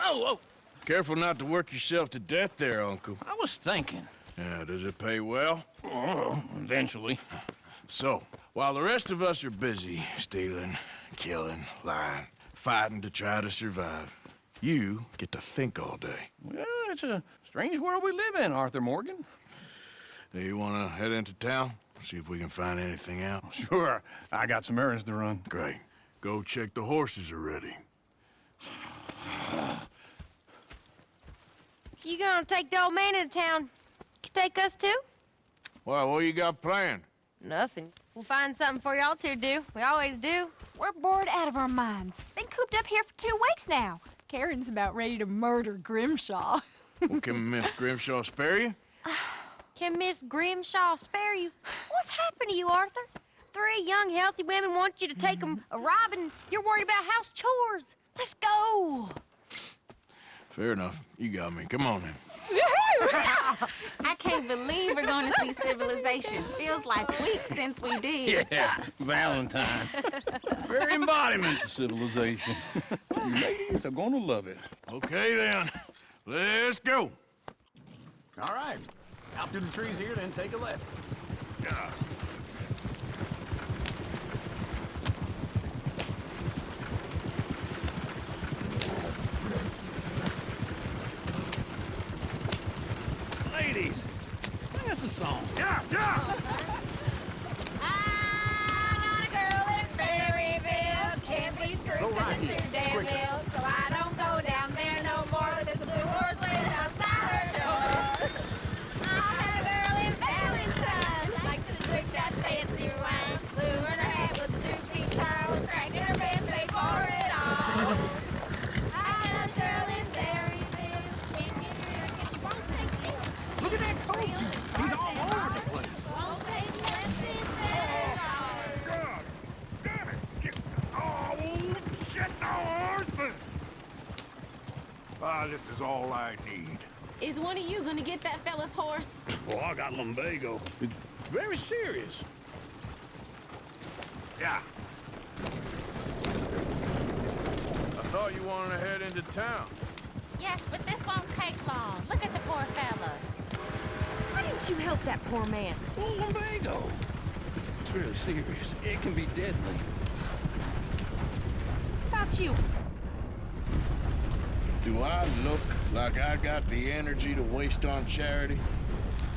Oh, Careful not to work yourself to death there, Uncle. I was thinking. Yeah, does it pay well? Oh, eventually. So, while the rest of us are busy stealing, killing, lying, fighting to try to survive, you get to think all day. Well, it's a strange world we live in, Arthur Morgan. Do you want to head into town? See if we can find anything out? Sure, I got some errands to run. Great. Go check the horses are ready. You gonna take the old man into town? You take us too? Well, what you got planned? Nothing. We'll find something for y'all to do. We always do. We're bored out of our minds. Been cooped up here for 2 weeks now. Karen's about ready to murder Grimshaw. Well, can Miss Grimshaw spare you? Can Miss Grimshaw spare you? What's happened to you, Arthur? 3 young, healthy women want you to take them a robbing. You're worried about house chores. Let's go. Fair enough. You got me. Come on then. I can't believe we're going to see civilization. Feels like weeks since we did. Yeah, Valentine. Very embodiment of civilization. You ladies are gonna love it. Okay then. Let's go. All right. Out through the trees here, then take a left. Yeah. Ladies, sing us a song. Yeah, yeah. I got a girl in Berryville. Can't be screwed right to here. too damn ill. So I don't go down there no more. There's a blue horse waiting outside her door. I had a girl in Valentine. Likes to drink that fancy wine. Blue in her hat was 2 feet tall. Cracking her pants, paid for it all. I got a girl in Berryville. Can't get her 'cause she won't stay still. Look at that soldier. He's all over the place. Won't take less than 7 hours. God damn it. Oh, shit, the horses. This is all I need. Is one of you going to get that fella's horse? Oh, I got lumbago. It's very serious. Yeah. I thought you wanted to head into town. Yes, but this won't take long. Look at the poor fella. Why didn't you help that poor man? Oh, lumbago. It's really serious. It can be deadly. What about you? Do I look like I got the energy to waste on charity?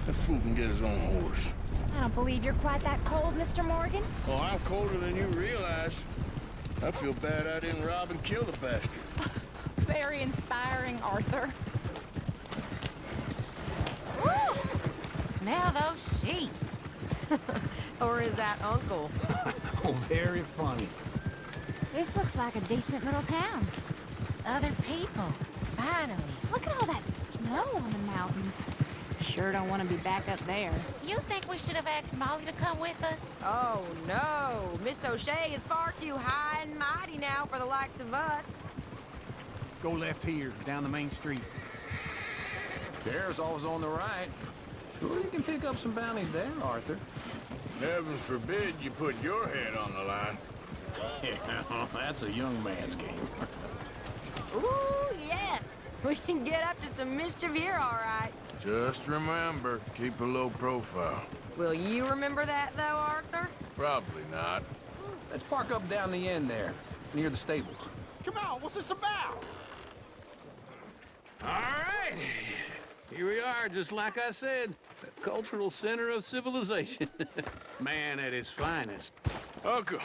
That fool can get his own horse. I don't believe you're quite that cold, Mr. Morgan. Oh, I'm colder than you realize. I feel bad I didn't rob and kill the bastard. Very inspiring, Arthur. Woo! Smell those sheep. Or is that Uncle? Oh, very funny. This looks like a decent little town. Other people. Finally. Look at all that snow on the mountains. Sure don't want to be back up there. You think we should have asked Molly to come with us? Oh, no. Miss O'Shea is far too high and mighty now for the likes of us. Go left here, down the main street. Sheriff's always on the right. Sure you can pick up some bounties there, Arthur. Heaven forbid you put your head on the line. Yeah, that's a young man's game. Ooh, yes. We can get up to some mischief here, all right. Just remember, keep a low profile. Will you remember that, though, Arthur? Probably not. Let's park up down the end there, near the stables. Come on, what's this about? All right. Here we are, just like I said. The cultural center of civilization. Man at his finest. Uncle,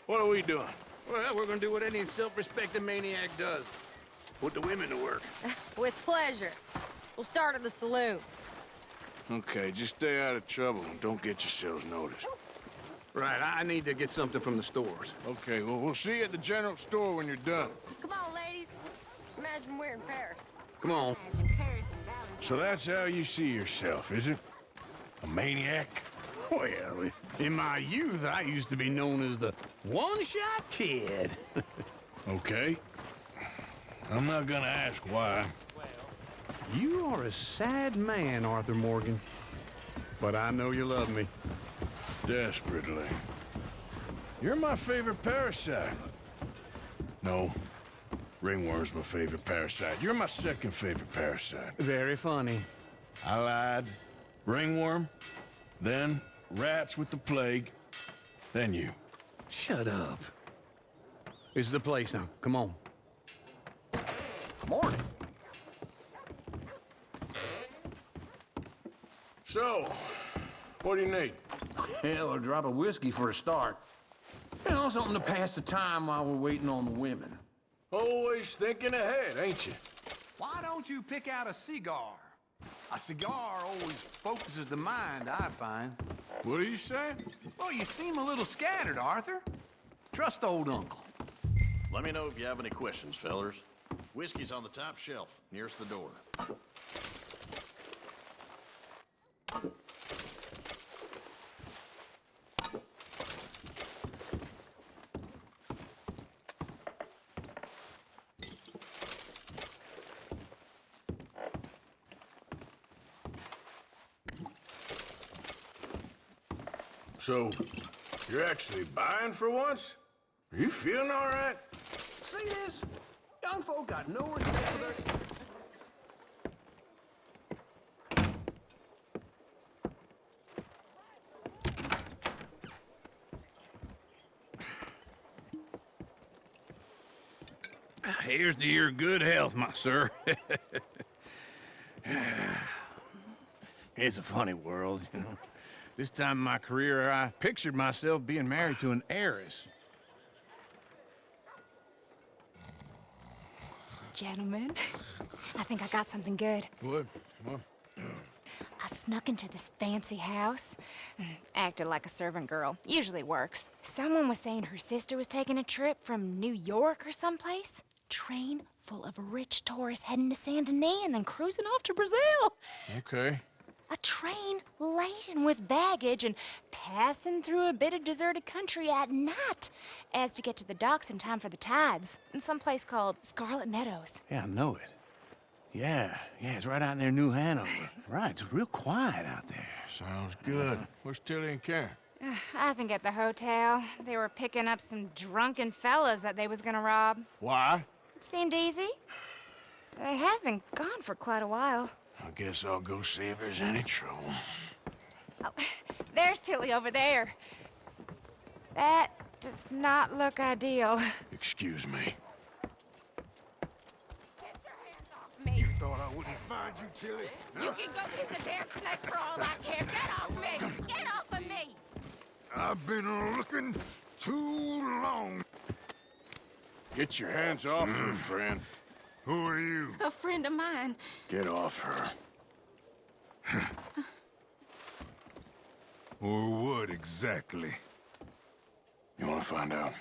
what are we doing? Well, we're gonna do what any self-respecting maniac does. Put the women to work. With pleasure. We'll start at the saloon. Okay, just stay out of trouble and don't get yourselves noticed. Right, I need to get something from the stores. Okay, well, we'll see you at the general store when you're done. Come on, ladies. Imagine we're in Paris. Come on. Imagine Paris and Valentine. So that's how you see yourself, is it? A maniac? Well, in my youth, I used to be known as the one-shot kid. Okay. I'm not gonna ask why. You are a sad man, Arthur Morgan. But I know you love me. Desperately. You're my favorite parasite. No. Ringworm's my favorite parasite. You're my second favorite parasite. Very funny. I lied. Ringworm, then rats with the plague, then you. Shut up. This is the place now. Come on. Morning. So, what do you need? Hell, a drop of whiskey for a start. You know, something to pass the time while we're waiting on the women. Always thinking ahead, ain't you? Why don't you pick out a cigar? A cigar always focuses the mind, I find. What are you saying? Well, you seem a little scattered, Arthur. Trust old uncle. Let me know if you have any questions, fellers. Whiskey's on the top shelf, nearest the door. So, you're actually buying for once? Are you feeling all right? See this? Young folk got no respect for their... Here's to your good health, my sir. It's a funny world, you know. This time in my career, I pictured myself being married to an heiress. Gentlemen, I think I got something good. What? What? I snuck into this fancy house. Acted like a servant girl. Usually works. Someone was saying her sister was taking a trip from New York or someplace. Train full of rich tourists heading to Saint Denis and then cruising off to Brazil. Okay. A train laden with baggage and passing through a bit of deserted country at night as to get to the docks in time for the tides in some place called Scarlet Meadows. Yeah, I know it. Yeah, it's right out near New Hanover. Right, it's real quiet out there. Sounds good. Where's Tilly and Karen? I think at the hotel. They were picking up some drunken fellas that they was gonna rob. Why? It seemed easy. They have been gone for quite a while. I guess I'll go see if there's any trouble. Oh, there's Tilly over there. That does not look ideal. Excuse me. Get your hands off me. Thought I wouldn't find you, Tilly? You can go kiss a damn snake for all I care. Get off me. Get off of me. I've been looking too long. Get your hands off her, friend. Who are you? A friend of mine. Get off her. Or what exactly? You want to find out?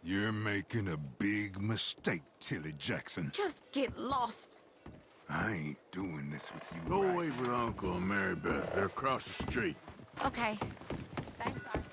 You're making a big mistake, Tilly Jackson. Just get lost. I ain't doing this with you. Go right wait with Uncle and Mary Beth. They're across the street. Okay. Thanks, Arthur.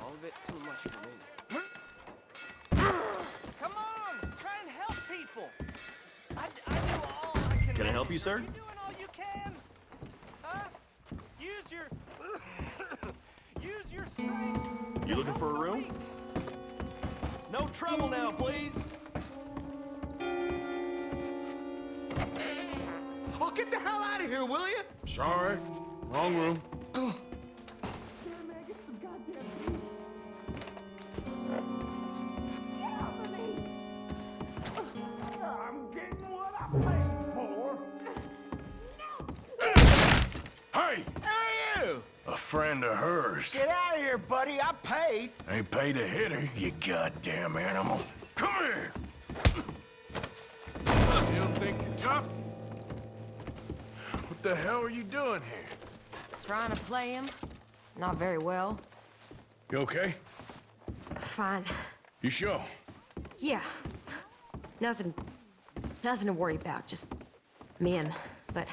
All of it too much for me. Come on, try and help people. I do all I can. Can I help you, sir? You doing all you can? Huh? Use your use your strength. You looking for a room? No trouble now, please. Oh, get the hell out of here, will you? Sorry. Wrong room. I'm getting what I paid for. Hey! Who are you? A friend of hers. Get out of here, buddy. I paid. Ain't paid to hit her, you goddamn animal. Come here! You don't think you're tough? What the hell are you doing here? Trying to play him. Not very well. You okay? Fine. You sure? Yeah. Nothing to worry about, just men. But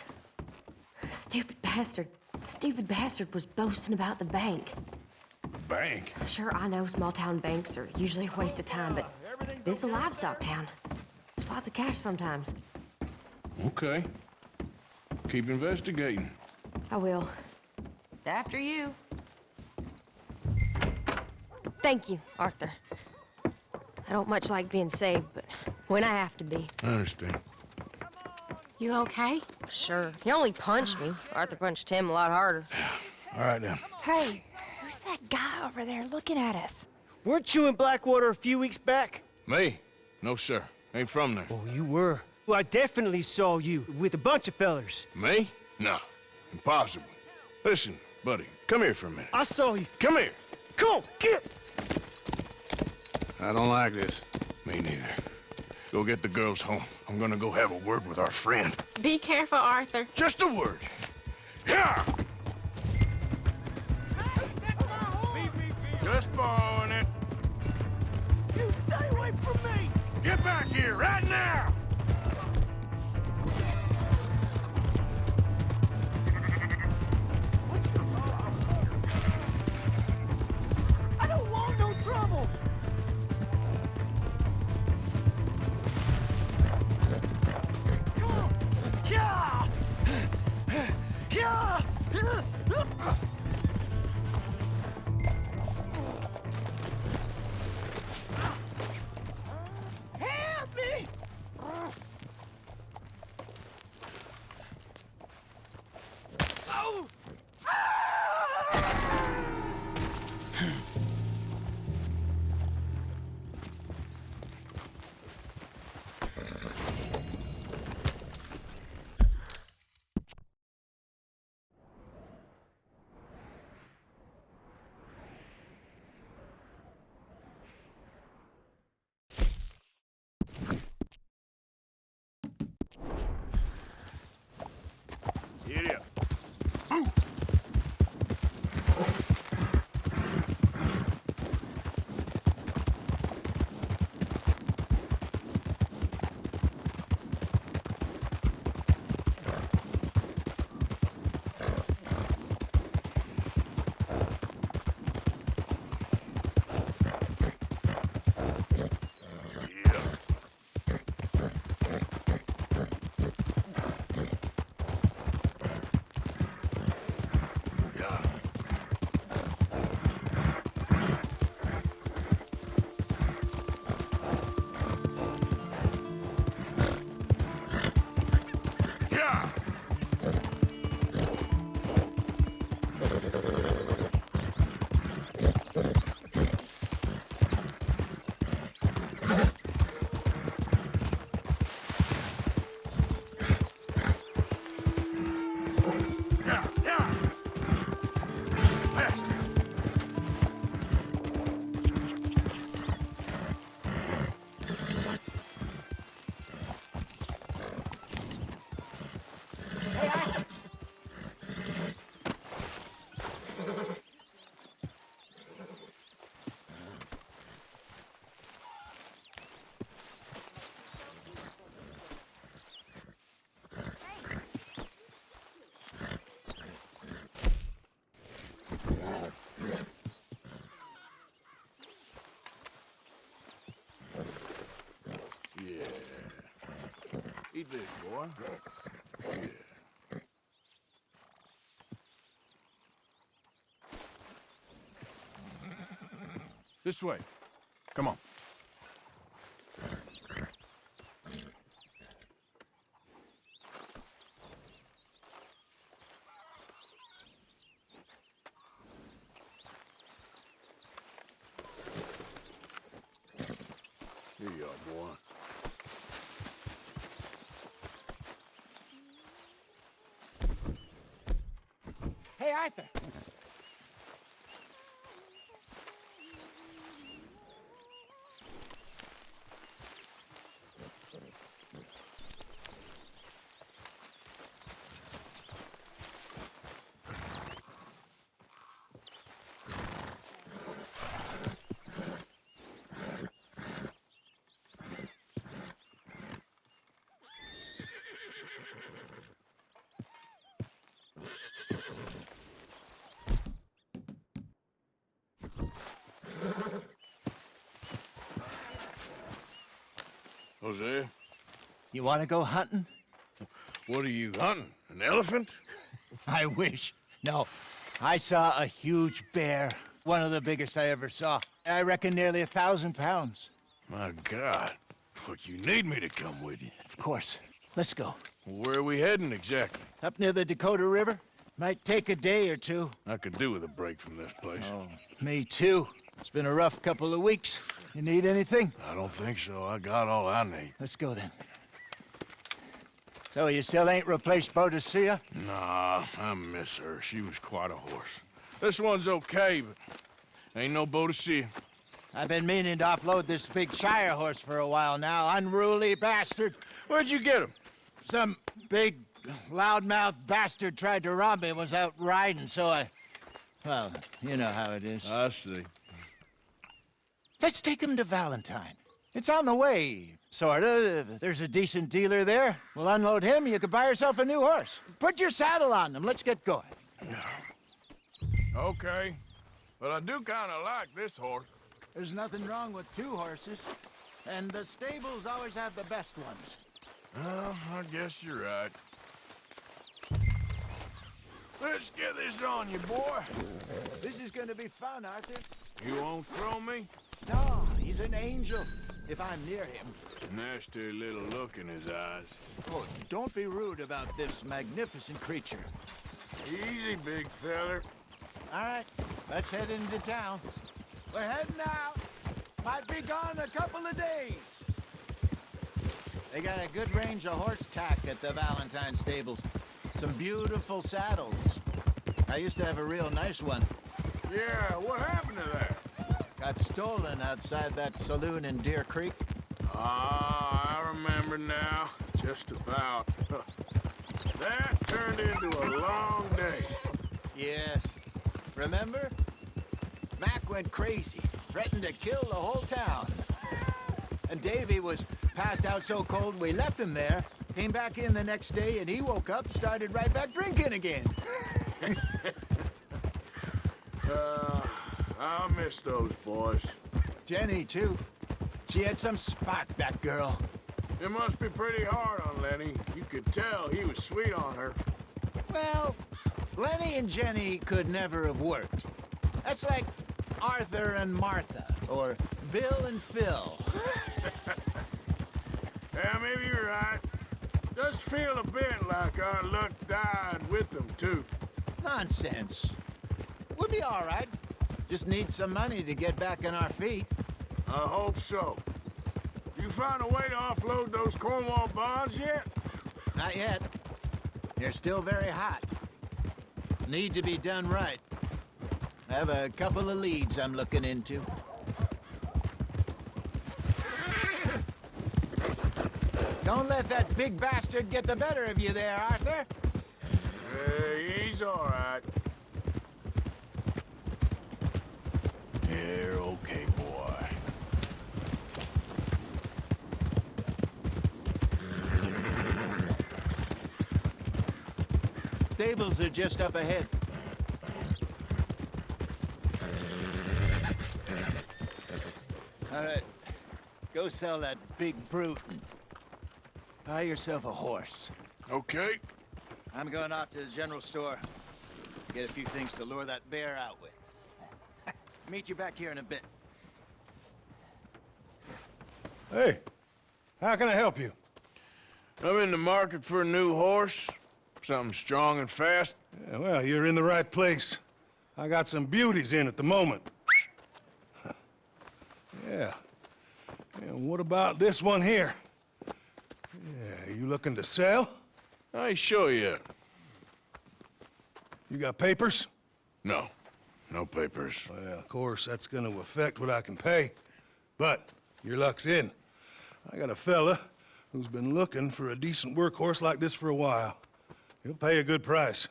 stupid bastard was boasting about the bank. Bank? Sure, I know small town banks are usually a waste of time, but this is a livestock town. There's lots of cash sometimes. Okay. Keep investigating. I will. After you. Thank you, Arthur. I don't much like being saved, but when I have to be. I understand. You okay? Sure. He only punched me. Arthur punched him a lot harder. All right, then. Hey, who's that guy over there looking at us? Weren't you in Blackwater a few weeks back? Me? No, sir. Ain't from there. Oh, you were. Well, I definitely saw you with a bunch of fellers. Me? No. Impossible. Listen, buddy, come here for a minute. I saw you. Come here. Come on, get! I don't like this. Me neither. Go get the girls home. I'm gonna go have a word with our friend. Be careful, Arthur. Just a word. Yeah! Just borrowing it. You stay away from me! Get back here right now! I don't want no trouble! Come on! Yeah! Yeah! Help me! Oh! Giddy up. Eat this, boy. Yeah. This way. Come on. Here you are, boy. Hey, Arthur! Jose, You want to go hunting? what are you hunting? An elephant? I wish. No, I saw a huge bear. One of the biggest I ever saw. I reckon nearly 1,000 pounds. My God. Look, you need me to come with you. Of course. Let's go. Where are we heading exactly? Up near the Dakota River. Might take a day or two. I could do with a break from this place. Oh, me too. It's been a rough couple of weeks. You need anything? I don't think so. I got all I need. Let's go then. So you still ain't replaced Boadicea? Nah, I miss her. She was quite a horse. This one's okay, but ain't no Boadicea. I've been meaning to offload this big Shire horse for a while now. Unruly bastard. Where'd you get him? Some big, loudmouth bastard tried to rob me and was out riding, so I... Well, you know how it is. I see. Let's take him to Valentine. It's on the way, sorta. There's a decent dealer there. We'll unload him, you can buy yourself a new horse. Put your saddle on him, let's get going. Okay. But I do kind of like this horse. There's nothing wrong with two horses. And the stables always have the best ones. Well, I guess you're right. Let's get this on you, boy. This is gonna be fun, Arthur. You won't throw me? No, he's an angel. If I'm near him. Nasty little look in his eyes. Oh, don't be rude about this magnificent creature. Easy, big feller. All right, let's head into town. We're heading out. Might be gone a couple of days. They got a good range of horse tack at the Valentine stables. Some beautiful saddles. I used to have a real nice one. Yeah, what happened to that? Got stolen outside that saloon in Deer Creek. Ah, I remember now. Just about. That turned into a long day. Yes. Remember? Mac went crazy, threatened to kill the whole town. And Davy was passed out so cold we left him there, came back in the next day, and he woke up and started right back drinking again. I miss those boys. Jenny, too. She had some spark, that girl. It must be pretty hard on Lenny. You could tell he was sweet on her. Well, Lenny and Jenny could never have worked. That's like Arthur and Martha, or Bill and Phil. Yeah, maybe you're right. Does feel a bit like our luck died with them, too. Nonsense. We'll be all right. Just need some money to get back on our feet. I hope so. You find a way to offload those Cornwall bonds yet? Not yet. They're still very hot. Need to be done right. I have a couple of leads I'm looking into. Don't let that big bastard get the better of you there, Arthur. He's all right. You're okay, boy. Stables are just up ahead. All right. Go sell that big brute and buy yourself a horse. Okay. I'm going off to the general store. Get a few things to lure that bear out with. Meet you back here in a bit. Hey, how can I help you? I'm in the market for a new horse. Something strong and fast. Yeah, well, you're in the right place. I got some beauties in at the moment. Yeah. And what about this one here? Yeah, you looking to sell? I ain't sure yet. You got papers? No. No papers. Well, of course, that's gonna affect what I can pay. But your luck's in. I got a fella who's been looking for a decent workhorse like this for a while. He'll pay a good price.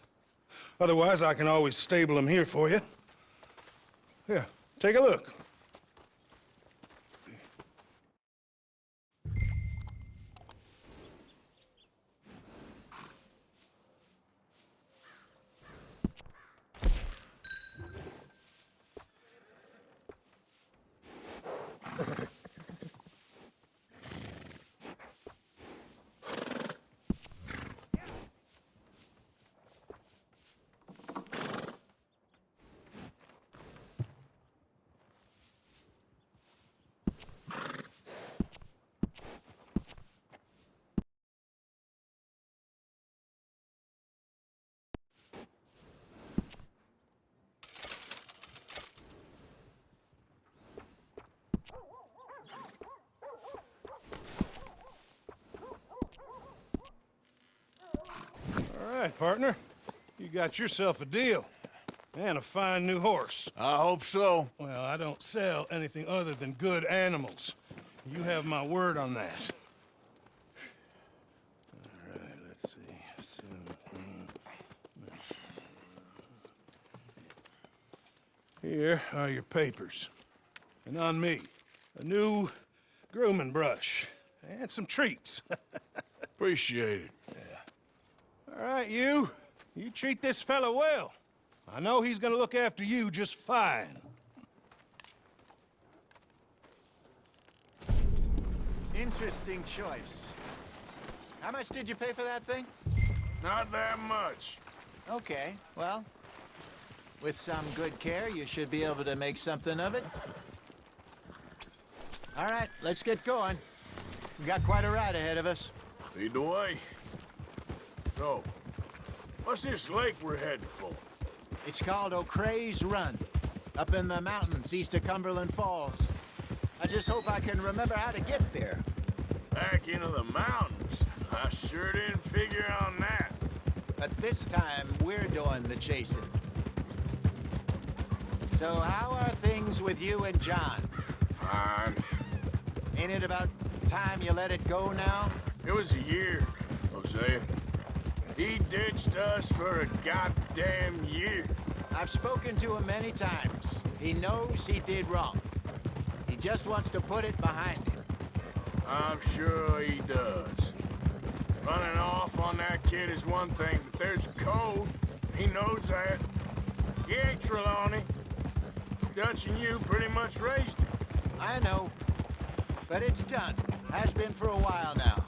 Otherwise, I can always stable him here for you. Here, take a look. right, partner. You got yourself a deal. And a fine new horse. I hope so. Well, I don't sell anything other than good animals. You have my word on that. All right, let's see. Here are your papers. And on me, a new grooming brush and some treats. Appreciate it. Yeah. All right, you treat this fella well. I know he's gonna look after you just fine. Interesting choice. How much did you pay for that thing? Not that much. Okay, well, with some good care, you should be able to make something of it. All right, let's get going. We got quite a ride ahead of us. Lead the way. So, what's this lake we're heading for? It's called O'Creagh's Run, up in the mountains east of Cumberland Falls. I just hope I can remember how to get there. Back into the mountains? I sure didn't figure on that. But this time, we're doing the chasing. So how are things with you and John? Fine. Ain't it about time you let it go now? It was a year, Hosea. He ditched us for a goddamn year. I've spoken to him many times. He knows he did wrong. He just wants to put it behind him. I'm sure he does. Running off on that kid is one thing, but there's code. He knows that. He ain't Trelawney. Dutch and you pretty much raised him. I know. But it's done. Has been for a while now.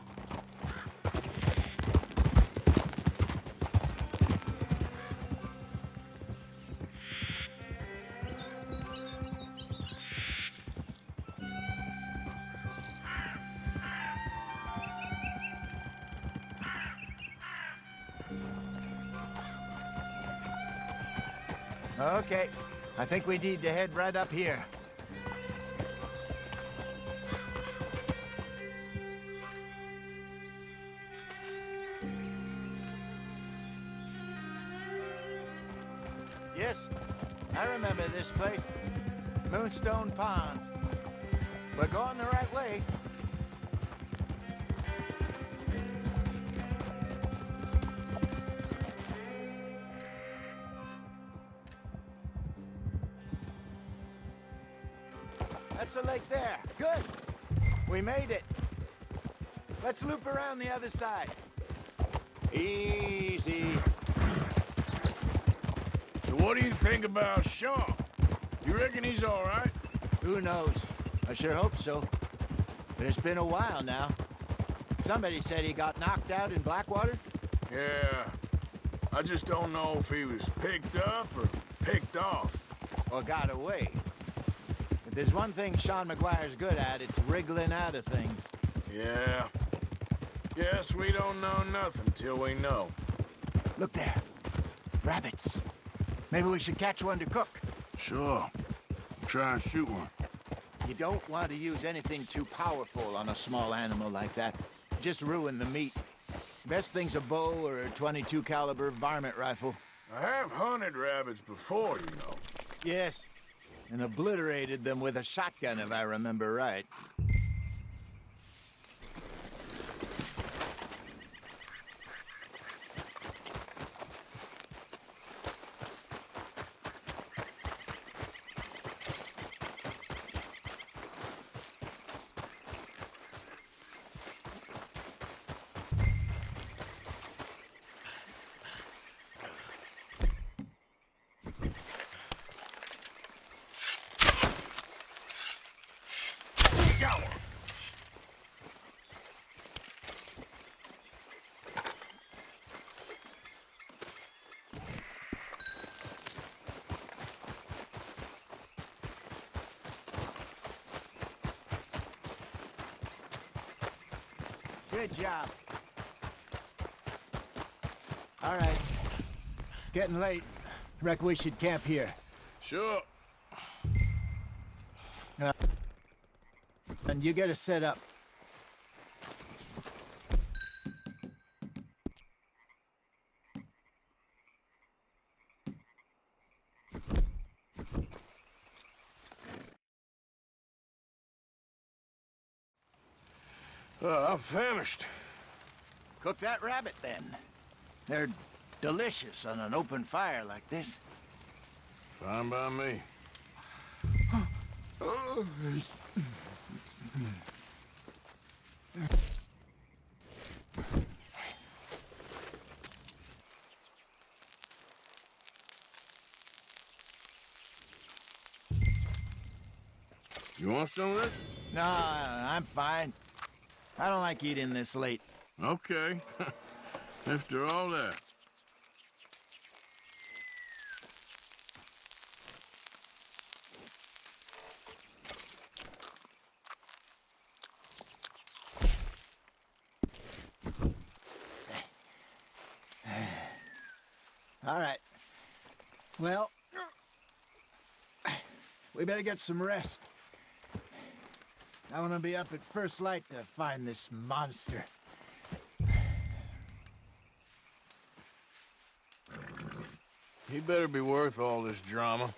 Okay, I think we need to head right up here. Yes, I remember this place. Moonstone Pond. We're going the right way. That's the lake there. Good. We made it. Let's loop around the other side. Easy. So what do you think about Sean? You reckon he's all right? Who knows? I sure hope so. But it's been a while now. Somebody said he got knocked out in Blackwater? Yeah. I just don't know if he was picked up or picked off. Or got away. If there's one thing Sean McGuire's good at, it's wriggling out of things. Yeah. Guess we don't know nothing till we know. Look there. Rabbits. Maybe we should catch one to cook. Sure. Try and shoot one. You don't want to use anything too powerful on a small animal like that. Just ruin the meat. Best thing's a bow or a .22 caliber varmint rifle. I have hunted rabbits before, you know. Yes, and obliterated them with a shotgun, if I remember right. Good job. All right. It's getting late. Reckon we should camp here. Sure. And you get us set up. I'm famished. Cook that rabbit, then. They're delicious on an open fire like this. Fine by me. You want some of this? No, I'm fine. I don't like eating this late. Okay. After all that. All right. Well, we better get some rest. I want to be up at first light to find this monster. He better be worth all this drama.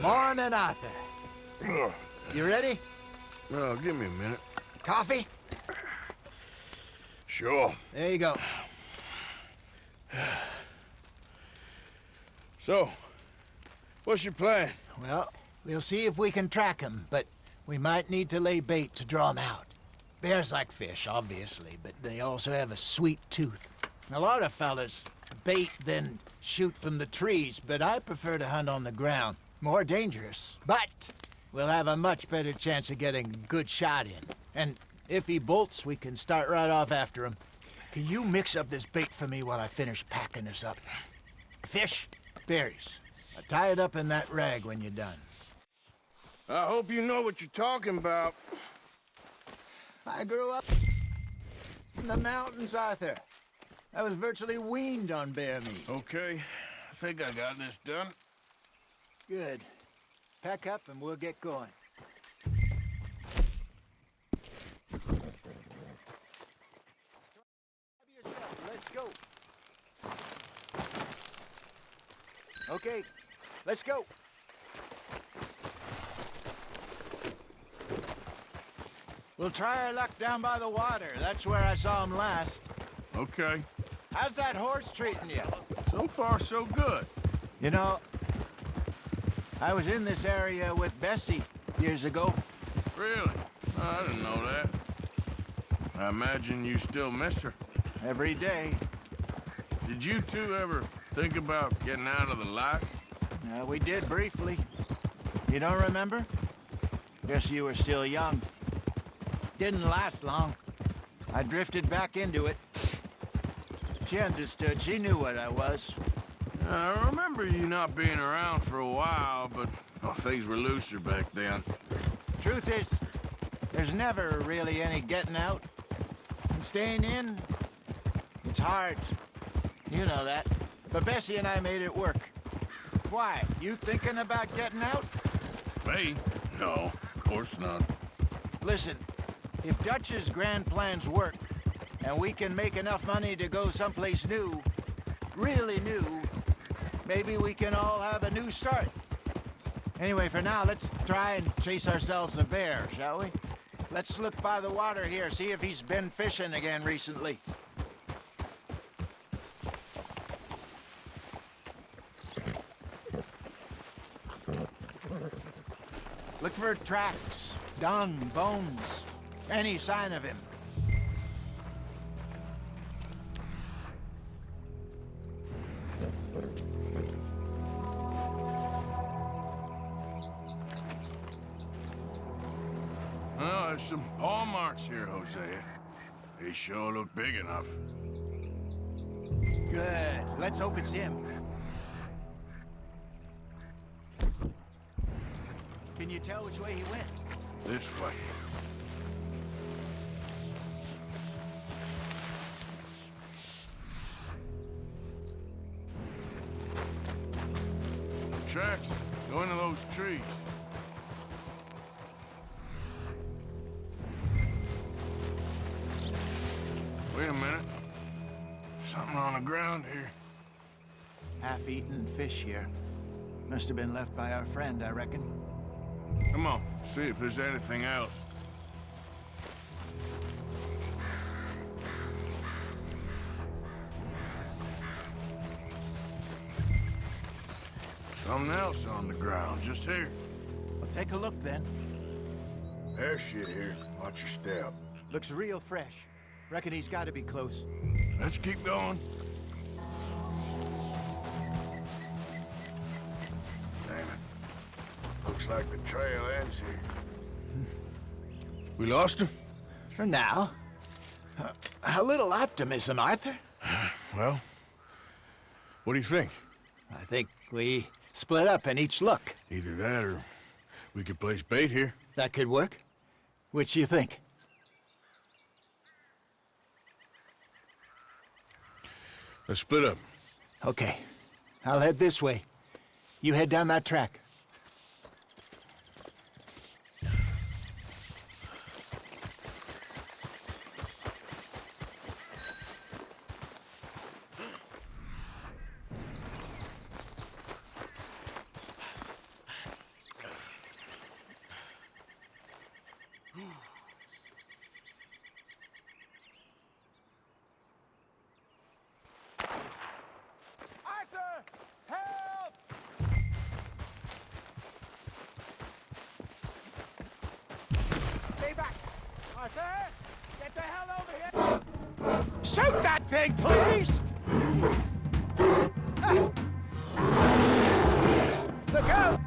Morning, Arthur. You ready? Oh, give me a minute. Coffee? Sure. There you go. So, what's your plan? Well, we'll see if we can track him, but we might need to lay bait to draw him out. Bears like fish, obviously, but they also have a sweet tooth. A lot of fellas bait, then shoot from the trees, but I prefer to hunt on the ground. More dangerous, but we'll have a much better chance of getting a good shot in. And if he bolts, we can start right off after him. Can you mix up this bait for me while I finish packing this up? Fish, berries. I'll tie it up in that rag when you're done. I hope you know what you're talking about. I grew up in the mountains, Arthur. I was virtually weaned on bear meat. Okay, I think I got this done. Good. Pack up and we'll get going. Let's go. Okay, let's go. We'll try our luck down by the water. That's where I saw him last. Okay. How's that horse treating you? So far, so good. You know, I was in this area with Bessie years ago. Really? Oh, I didn't know that. I imagine you still miss her. Every day. Did you two ever think about getting out of the life? We did briefly. You don't remember? Guess you were still young. Didn't last long. I drifted back into it. She understood. She knew what I was. I remember you not being around for a while, but things were looser back then. Truth is, there's never really any getting out. And staying in, it's hard. You know that. But Bessie and I made it work. Why? You thinking about getting out? Me? No, of course not. Listen, if Dutch's grand plans work, and we can make enough money to go someplace new, really new, maybe we can all have a new start. Anyway, for now, let's try and chase ourselves a bear, shall we? Let's look by the water here, see if he's been fishing again recently. Look for tracks, dung, bones, any sign of him. Oh, there's some paw marks here, Hosea. They sure look big enough. Good. Let's hope it's him. Can you tell which way he went? This way. Tracks. Go into those trees. Wait a minute. Something on the ground here. Half-eaten fish here. Must have been left by our friend, I reckon. Come on, see if there's anything else. Something else on the ground, just here. Well, take a look then. There's shit here. Watch your step. Looks real fresh. Reckon he's got to be close. Let's keep going. Damn it. Looks like the trail ends here. We lost him? For now. A little optimism, Arthur. Well, what do you think? I think we split up and each look. Either that or we could place bait here. That could work. Which you think? Let's split up. Okay. I'll head this way. You head down that track. Shoot that thing, please! Look out!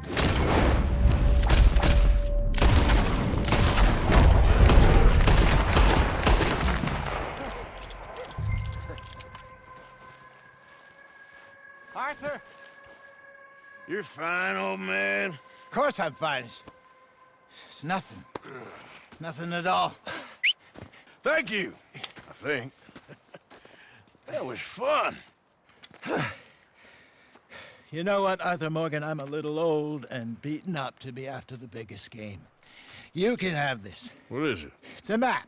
Arthur! You're fine, old man. Of course I'm fine. It's nothing. Nothing at all. Thank you, I think. That was fun. You know what, Arthur Morgan? I'm a little old and beaten up to be after the biggest game. You can have this. What is it? It's a map.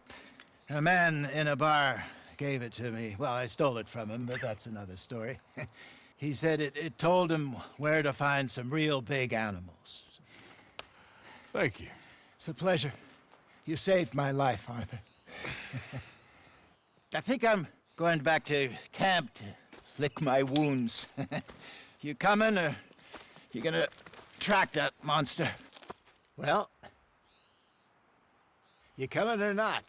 A man in a bar gave it to me. Well, I stole it from him, but that's another story. He said it told him where to find some real big animals. Thank you. It's a pleasure. You saved my life, Arthur. I think I'm going back to camp to lick my wounds. You coming, or you gonna track that monster? Well, you coming or not?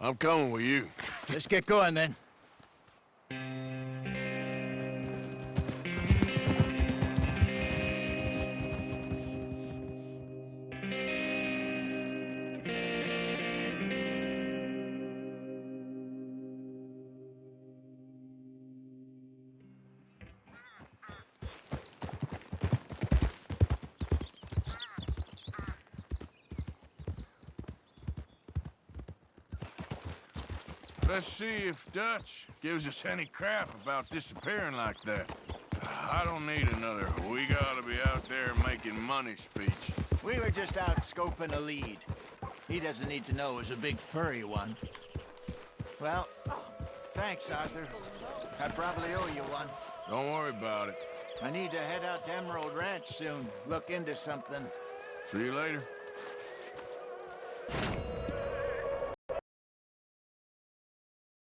I'm coming with you. Let's get going, then. Let's see if Dutch gives us any crap about disappearing like that. I don't need another "we gotta be out there making money" speech. We were just out scoping a lead. He doesn't need to know it was a big furry one. Well, thanks, Arthur. I probably owe you one. Don't worry about it. I need to head out to Emerald Ranch soon. Look into something. See you later.